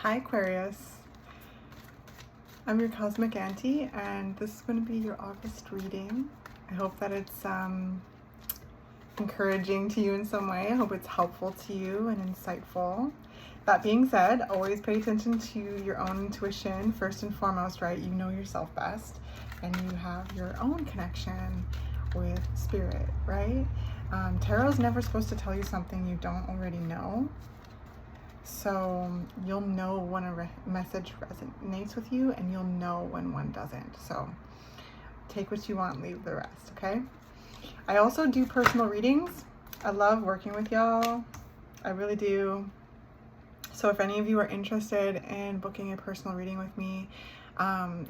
Hi Aquarius, I'm your Cosmic Auntie, and this is going to be your August reading. I hope that it's encouraging to you in some way. I hope it's helpful to you and insightful. That being said, always pay attention to your own intuition first and foremost, right? You know yourself best, and you have your own connection with spirit, right? Tarot is never supposed to tell you something you don't already know. So you'll know when a message resonates with you, and you'll know when one doesn't. So take what you want, leave the rest, okay? I also do personal readings. I love working with y'all. I really do. So if any of you are interested in booking a personal reading with me,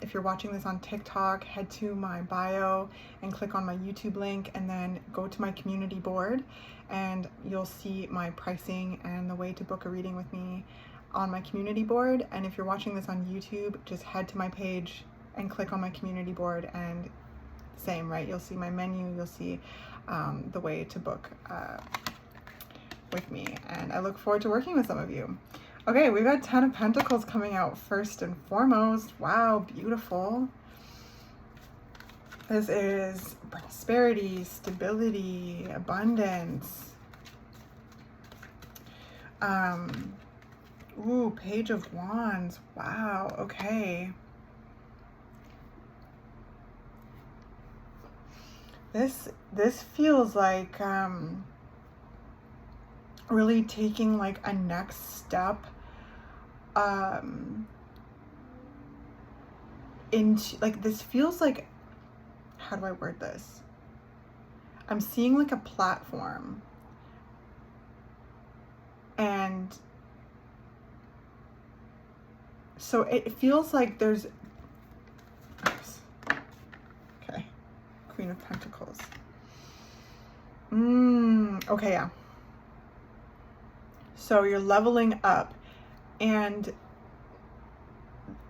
if you're watching this on TikTok, head to my bio and click on my YouTube link, and then go to my community board, and you'll see my pricing and the way to book a reading with me on my community board. And if you're watching this on YouTube, just head to my page and click on my community board, and same, right? You'll see my menu, you'll see the way to book with me, and I look forward to working with some of you. Okay, we've got 10 of Pentacles coming out first and foremost. Wow, beautiful. This is prosperity, stability, abundance. Ooh, Page of Wands. Wow, okay. This feels like really taking like a next step into, like, this feels like, how do I word this? I'm seeing like a platform, and so it feels like there's, okay, Queen of Pentacles. Okay, yeah. So you're leveling up, and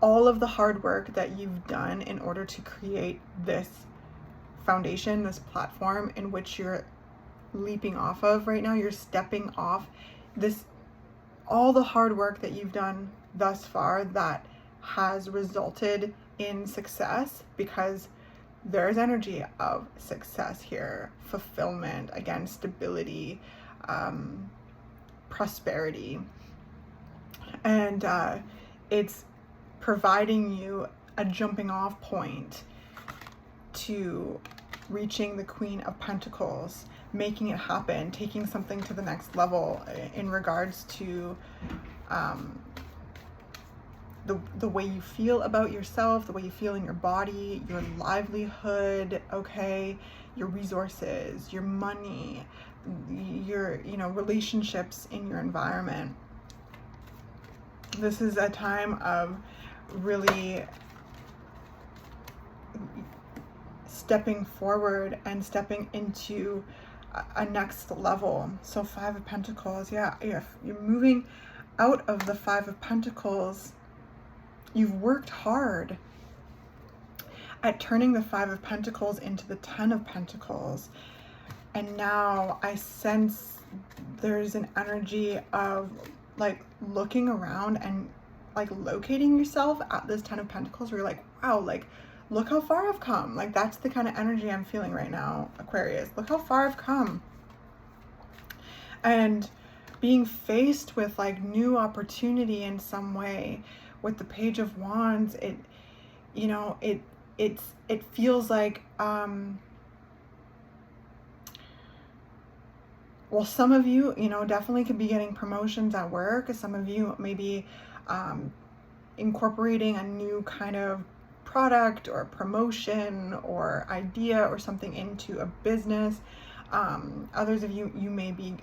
all of the hard work that you've done in order to create this foundation, this platform in which you're leaping off of right now, you're stepping off this, all the hard work that you've done thus far that has resulted in success, because there's energy of success here, fulfillment, again, stability, prosperity, and it's providing you a jumping off point to reaching the Queen of Pentacles, making it happen, taking something to the next level in regards to the way you feel about yourself, the way you feel in your body, your livelihood, okay, your resources, your money, your, you know, relationships in your environment. This is a time of really stepping forward and stepping into a next level. So Five of Pentacles, yeah, you're moving out of the Five of Pentacles. You've worked hard at turning the Five of Pentacles into the 10 of Pentacles, and now I sense there's an energy of like looking around and like locating yourself at this 10 of Pentacles, where you're like, wow, like, look how far I've come. Like, that's the kind of energy I'm feeling right now, Aquarius. Look how far I've come. And being faced with like new opportunity in some way with the Page of Wands, it, you know, it feels like, well, some of you, you know, definitely could be getting promotions at work. Some of you maybe incorporating a new kind of product or promotion or idea or something into a business. Others of you, you may be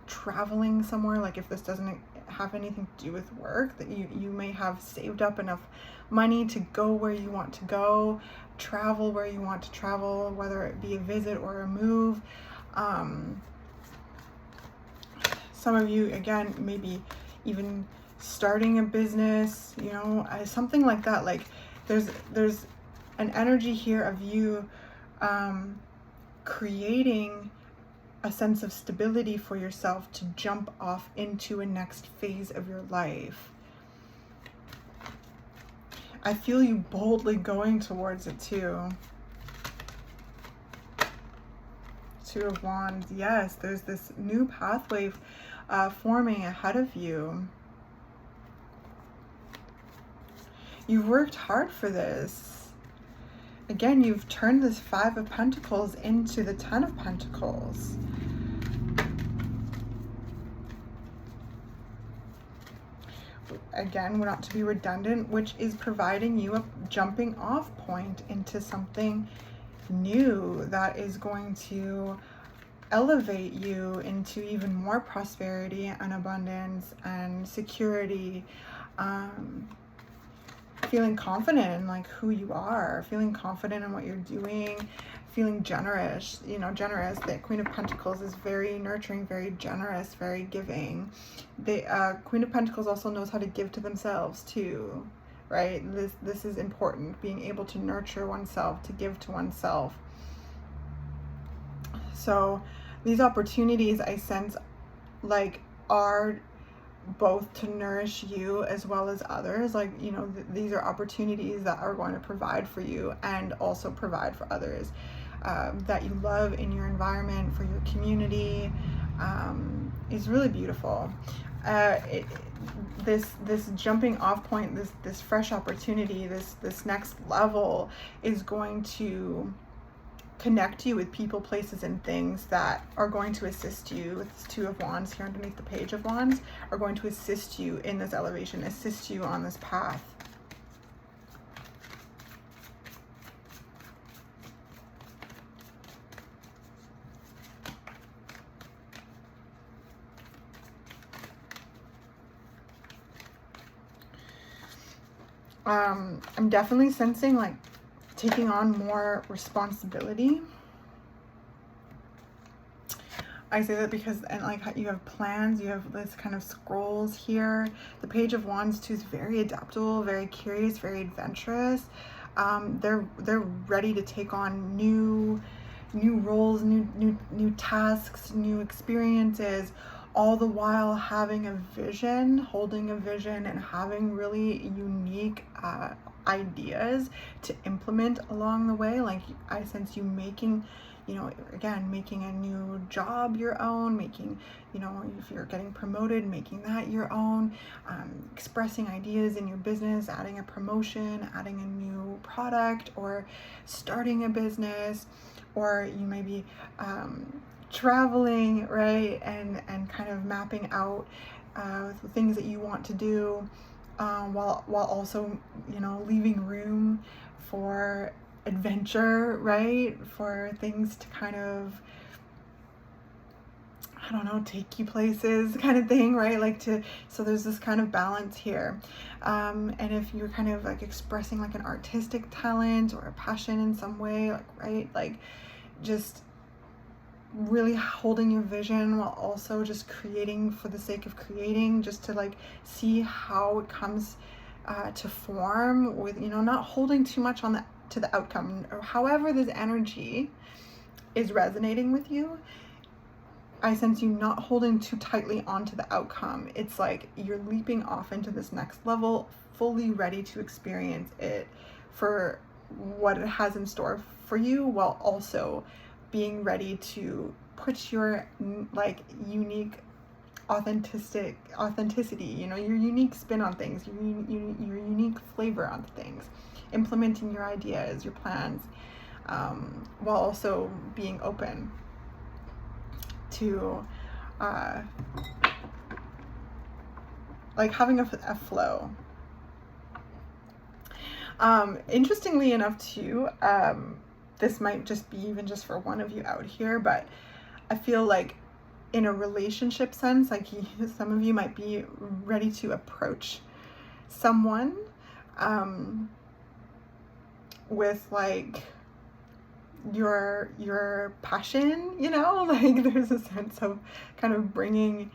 traveling somewhere. Like, if this doesn't have anything to do with work, that you may have saved up enough money to go where you want to go, travel where you want to travel, whether it be a visit or a move. Some of you, again, maybe even starting a business, you know, something like that. Like, there's an energy here of you creating a sense of stability for yourself to jump off into a next phase of your life. I feel you boldly going towards it too. Two of Wands. Yes, there's this new pathway forming ahead of you. You've worked hard for this. Again, you've turned this Five of Pentacles into the Ten of Pentacles. Again, not to be redundant, which is providing you a jumping off point into something new that is going to elevate you into even more prosperity and abundance and security. Feeling confident in like who you are, feeling confident in what you're doing, feeling generous. You know, generous. The Queen of Pentacles is very nurturing, very generous, very giving. The Queen of Pentacles also knows how to give to themselves too, right? This is important, being able to nurture oneself, to give to oneself. So these opportunities I sense like are both to nourish you as well as others. Like, you know, these are opportunities that are going to provide for you and also provide for others that you love in your environment, for your community. Is really beautiful. This jumping off point, this fresh opportunity, this next level is going to connect you with people, places, and things that are going to assist you. With this Two of Wands here underneath the Page of Wands, are going to assist you in this elevation, assist you on this path. I'm definitely sensing like taking on more responsibility. I say that because, and like you have plans, you have this kind of scrolls here. The Page of Wands too is very adaptable, very curious, very adventurous. They're ready to take on new roles, new tasks, new experiences, all the while having a vision, holding a vision, and having really unique ideas to implement along the way. Like I sense you making, you know, again, making a new job your own, making, you know, if you're getting promoted, making that your own, expressing ideas in your business, adding a promotion, adding a new product, or starting a business, or you may be traveling, right, and kind of mapping out the things that you want to do, while also, you know, leaving room for adventure, right, for things to kind of, I don't know, take you places kind of thing, right? Like so there's this kind of balance here. And if you're kind of like expressing like an artistic talent or a passion in some way, like, right, like just really holding your vision while also just creating for the sake of creating, just to like see how it comes to form, with, you know, not holding too much on to the outcome, or however this energy is resonating with you. I sense you not holding too tightly onto the outcome. It's like you're leaping off into this next level, fully ready to experience it for what it has in store for you, while also being ready to put your like unique authenticity, you know, your unique spin on things, your unique flavor on things, implementing your ideas, your plans, while also being open to like having a flow. Interestingly enough too, this might just be even just for one of you out here, but I feel like in a relationship sense, like some of you might be ready to approach someone with like your passion, you know, like there's a sense of kind of bringing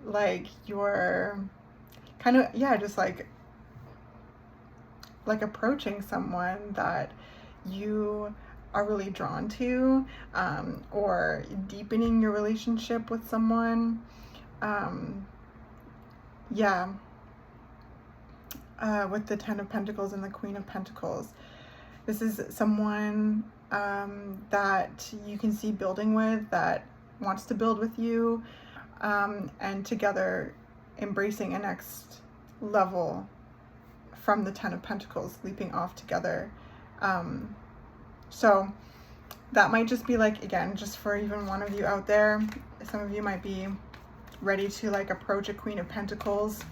like your kind of, yeah, just like approaching someone that you are really drawn to, or deepening your relationship with someone. Yeah, with the Ten of Pentacles and the Queen of Pentacles. This is someone that you can see building with, that wants to build with you, and together embracing a next level from the Ten of Pentacles, leaping off together. So that might just be like, again, just for even one of you out there, some of you might be ready to like approach a Queen of Pentacles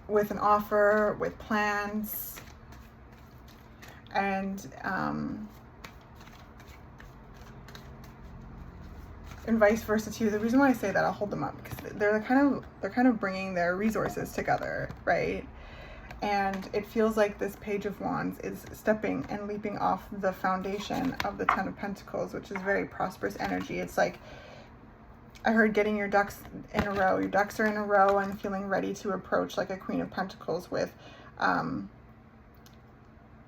with an offer, with plans, and vice versa too. The reason why I say that, I'll hold them up, because they're kind of bringing their resources together, right? And it feels like this Page of Wands is stepping and leaping off the foundation of the Ten of Pentacles, which is very prosperous energy. It's like, I heard getting your ducks in a row. Your ducks are in a row and feeling ready to approach like a Queen of Pentacles with an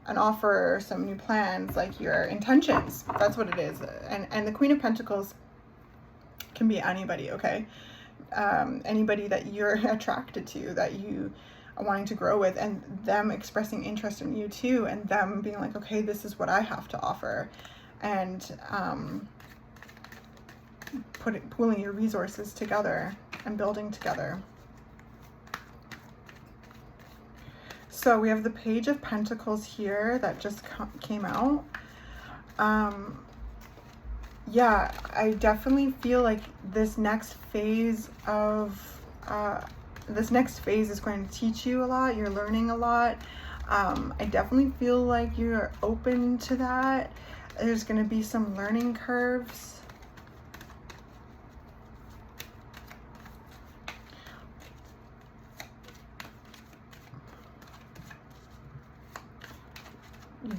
offer, some new plans, like your intentions. That's what it is. And the Queen of Pentacles can be anybody, okay? Anybody that you're attracted to, that you are wanting to grow with, and them expressing interest in you too, and them being like, okay, this is what I have to offer. And pooling your resources together and building together. So we have the Page of Pentacles here that just came out. Yeah, I definitely feel like this next phase is going to teach you a lot. You're learning a lot. I definitely feel like you're open to that. There's going to be some learning curves.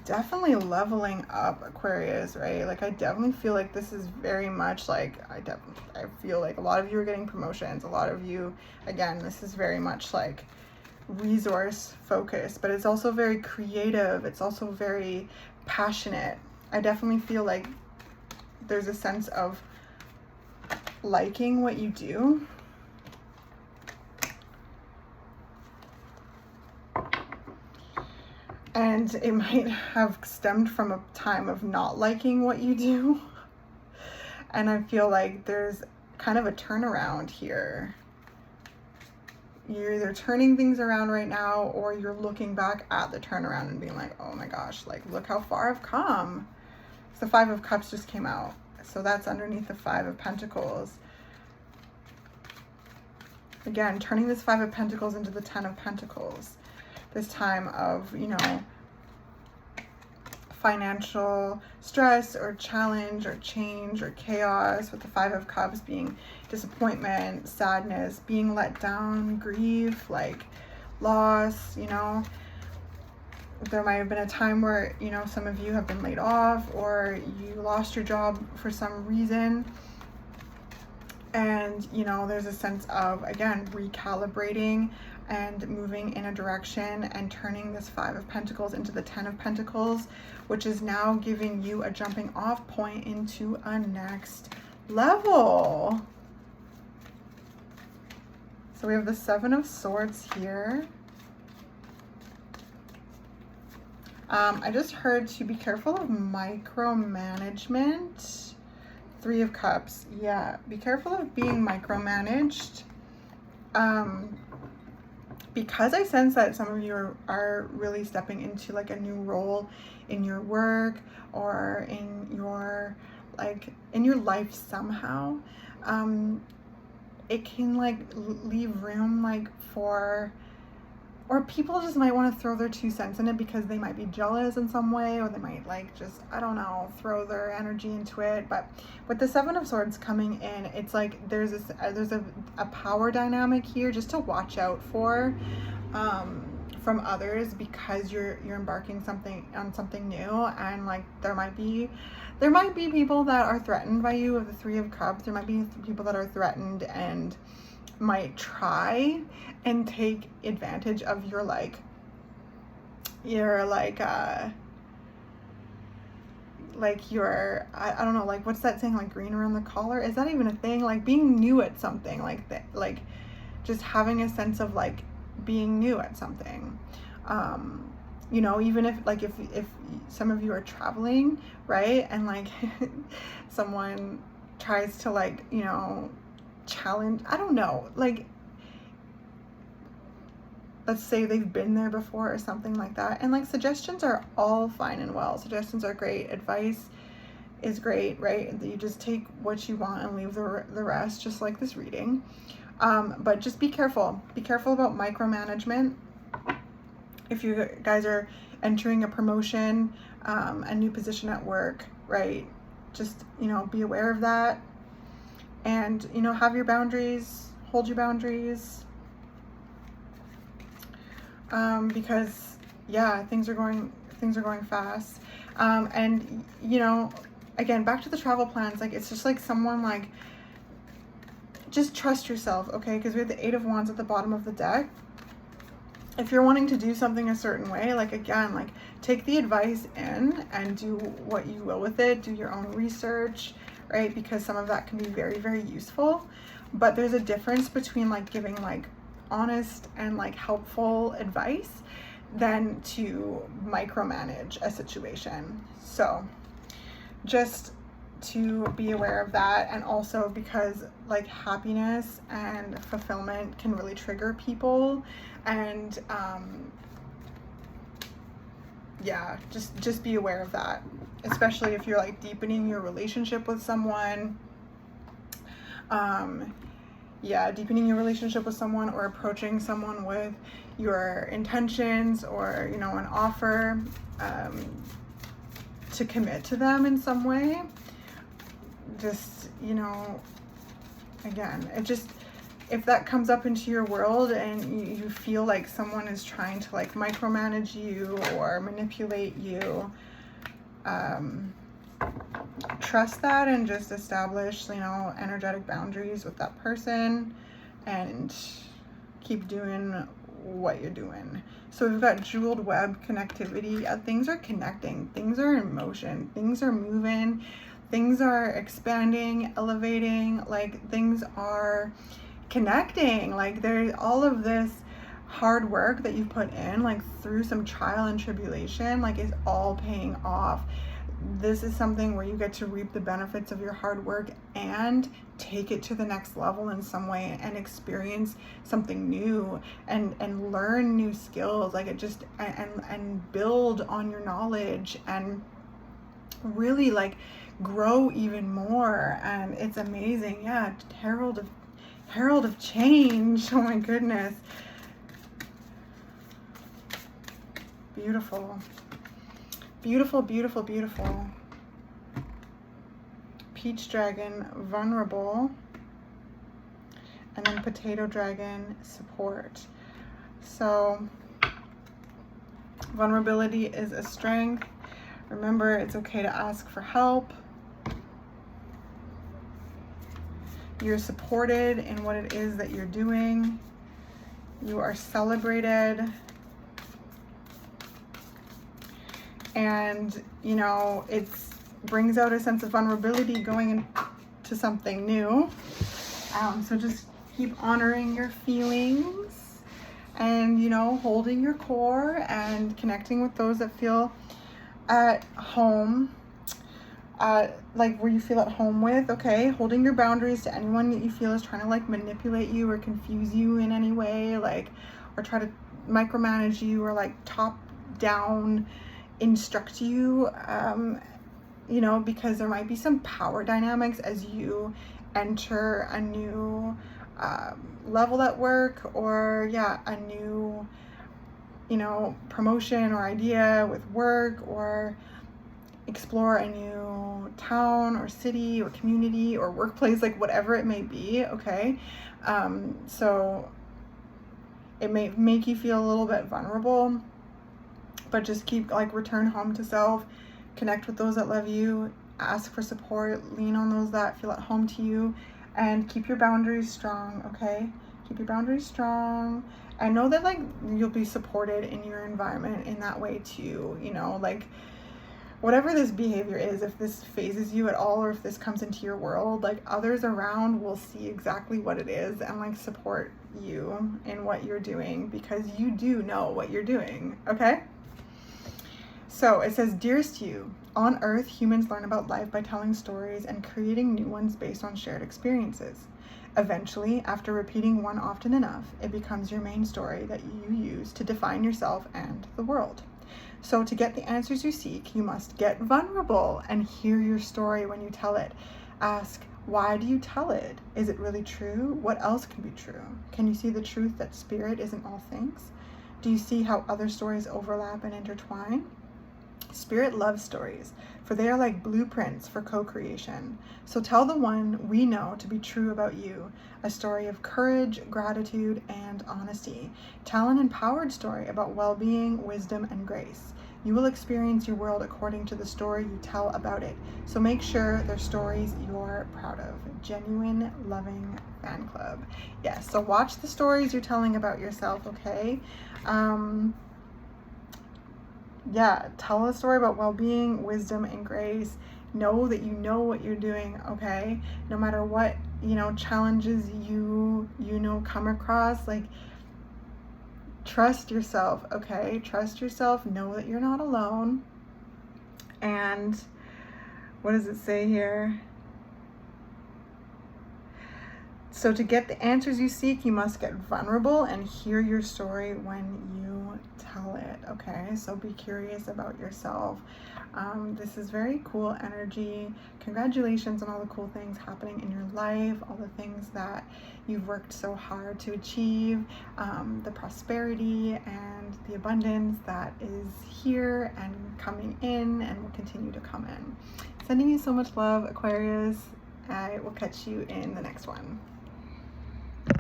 Definitely leveling up, Aquarius, right? Like, I definitely feel like this is very much like, I feel like a lot of you are getting promotions. A lot of you, again, this is very much like resource focused, but it's also very creative. It's also very passionate. I definitely feel like there's a sense of liking what you do. And it might have stemmed from a time of not liking what you do. And I feel like there's kind of a turnaround here. You're either turning things around right now, or you're looking back at the turnaround and being like, oh my gosh, like, look how far I've come. So the Five of Cups just came out. So that's underneath the Five of Pentacles. Again, turning this Five of Pentacles into the Ten of Pentacles. This time of, you know, financial stress or challenge or change or chaos, with the Five of Cups being disappointment, sadness, being let down, grief, like loss, you know. There might have been a time where, you know, some of you have been laid off, or you lost your job for some reason. And, you know, there's a sense of, again, recalibrating and moving in a direction and turning this Five of Pentacles into the Ten of Pentacles, which is now giving you a jumping off point into a next level. So we have the Seven of Swords here. I just heard to be careful of micromanagement. Three of Cups. Yeah, be careful of being micromanaged. Because I sense that some of you are really stepping into like a new role in your work, or in your, like, in your life somehow. It can like leave room like for, or people just might want to throw their 2 cents in it because they might be jealous in some way, or they might like just, I don't know, throw their energy into it. But with the Seven of Swords coming in, it's like there's a power dynamic here just to watch out for from others, because you're embarking on something new, and like there might be people that are threatened by you with the Three of Cups. There might be people that are threatened and might try and take advantage of your I don't know, like, what's that saying, like green around the collar? Is that even a thing? Like being new at something like that, like just having a sense of like being new at something. You know, even if like if some of you are traveling, right, and like someone tries to like, you know, challenge, I don't know, like let's say they've been there before or something like that, and like suggestions are all fine and well, suggestions are great, advice is great, right? You just take what you want and leave the rest, just like this reading. But just be careful about micromanagement. If you guys are entering a promotion, a new position at work, right? Just, you know, be aware of that, and, you know, have your boundaries, hold your boundaries, because yeah, things are going fast. And, you know, again, back to the travel plans, like it's just like someone like, just trust yourself, okay? Because we have the 8 of Wands at the bottom of the deck. If you're wanting to do something a certain way, like again, like take the advice in and do what you will with it, do your own research, right? Because some of that can be very, very useful. But there's a difference between like giving like honest and like helpful advice than to micromanage a situation. So just to be aware of that, and also because like happiness and fulfillment can really trigger people, and yeah, just be aware of that, especially if you're like deepening your relationship with someone. Yeah, deepening your relationship with someone or approaching someone with your intentions or, you know, an offer to commit to them in some way. Just, you know, again, it just, if that comes up into your world and you feel like someone is trying to like micromanage you or manipulate you, trust that and just establish, you know, energetic boundaries with that person and keep doing what you're doing. So we've got jeweled web connectivity. Things are connecting, things are in motion, things are moving, things are expanding, elevating, like things are connecting. Like there's all of this hard work that you put in, like through some trial and tribulation, like is all paying off. This is something where you get to reap the benefits of your hard work and take it to the next level in some way and experience something new and learn new skills, like it just, and build on your knowledge and really like grow even more. And it's amazing. Yeah, herald of change. Oh my goodness. Beautiful. Beautiful, beautiful, beautiful. Peach dragon, vulnerable. And then potato dragon, support. So vulnerability is a strength. Remember, it's okay to ask for help. You're supported in what it is that you're doing. You are celebrated. And, you know, it brings out a sense of vulnerability going into something new. So just keep honoring your feelings and, you know, holding your core and connecting with those that feel at home, like where you feel at home with, okay? Holding your boundaries to anyone that you feel is trying to like manipulate you or confuse you in any way, like, or try to micromanage you or like top down instruct you, you know, because there might be some power dynamics as you enter a new level at work, or yeah, a new, you know, promotion or idea with work, or explore a new town or city or community or workplace, like whatever it may be, okay? So it may make you feel a little bit vulnerable, but just keep like return home to self, connect with those that love you, ask for support, lean on those that feel at home to you, and keep your boundaries strong, okay? Keep your boundaries strong, and know that like you'll be supported in your environment in that way too, you know, like whatever this behavior is, if this phases you at all, or if this comes into your world, like others around will see exactly what it is and like support you in what you're doing, because you do know what you're doing, okay? So it says, dearest you, on Earth, humans learn about life by telling stories and creating new ones based on shared experiences. Eventually, after repeating one often enough, it becomes your main story that you use to define yourself and the world. So to get the answers you seek, you must get vulnerable and hear your story when you tell it. Ask, why do you tell it? Is it really true? What else can be true? Can you see the truth that spirit is in all things? Do you see how other stories overlap and intertwine? Spirit loves stories, for they are like blueprints for co-creation. So tell the one we know to be true about you, a story of courage, gratitude, and honesty. Tell an empowered story about well-being, wisdom, and grace. You will experience your world according to the story you tell about it. So make sure they're stories you're proud of. Genuine, loving fan club. Yes, so watch the stories you're telling about yourself, okay? Yeah, tell a story about well-being, wisdom, and grace. Know that you know what you're doing, okay? No matter what, challenges you come across, like, trust yourself, okay? Trust yourself. Know that you're not alone. And what does it say here? So to get the answers you seek, you must get vulnerable and hear your story when you tell it, okay? So be curious about yourself. This is very cool energy. Congratulations on all the cool things happening in your life, all the things that you've worked so hard to achieve, the prosperity and the abundance that is here and coming in and will continue to come in. Sending you so much love, Aquarius. I will catch you in the next one.